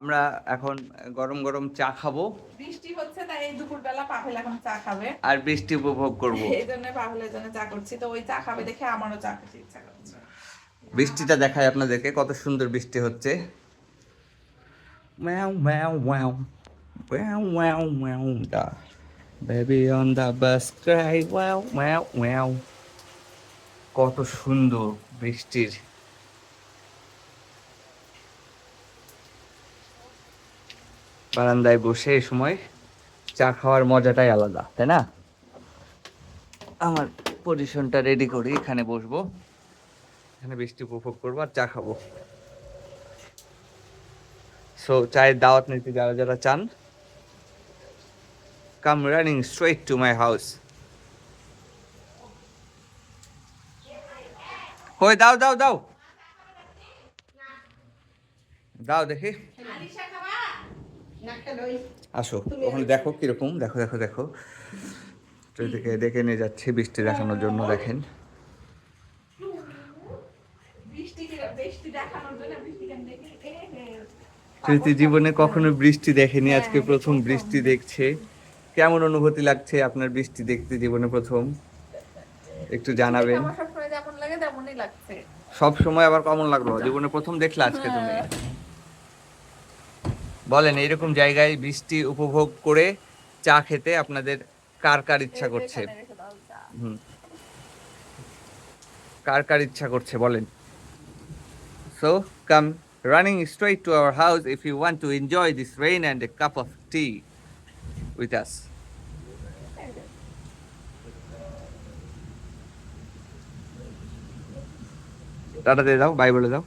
আমরা এখন গরম গরম চা খাবো বৃষ্টি হচ্ছে তাই এই দুপুরবেলা পাভেল এখন চা খাবে। আর বৃষ্টি উপভোগ করব। এই জন্য পাভেলের জন্য চা করছি, তো ওই চা খাবে দেখে আমারও চা খেতে ইচ্ছা করছে। বৃষ্টিটা দেখায় আপনাদেরকে, কত সুন্দর বৃষ্টি হচ্ছে। Meow meow meow meow meow meow the baby on the bus cry meow meow meow. কত সুন্দর বৃষ্টির বারান্দায় বসে এই সময় চা খাওয়ার মজাটাই আলাদা, তাই না? আমার পজিশনটা রেডি করি, এখানে বসবো, এখানে বৃষ্টি উপভোগ করবো আর চা খাবো। সো চায়ের দাওয়াত নিতে যারা যারা চান, come running straight to my house. কই দাও দাও দাও দাও দেখি, আসো ওখানে দেখো কিরকম, দেখো দেখো দেখো, থেকে ডেকে নিয়ে যাচ্ছি বৃষ্টি দেখানোর জন্য। দেখেন প্রীতি জীবনে কখনো বৃষ্টি দেখেনি, আজকে প্রথম বৃষ্টি দেখছে। কেমন অনুভূতি লাগছে আপনার বৃষ্টি দেখতে জীবনে প্রথম, একটু জানাবেন। সব সময় আবার কেমন লাগলো, জীবনে প্রথম দেখলে আজকে তুমি? বলেন এইরকম জায়গায় বৃষ্টি উপভোগ করে চা খেতে আপনাদের কার কার ইচ্ছা করছে? কার কার ইচ্ছা করছে বলেন। So come running straight to our house if you want to enjoy this rain and a cup of tea with us. Tata দিয়ে দাও, বাই বলে দাও।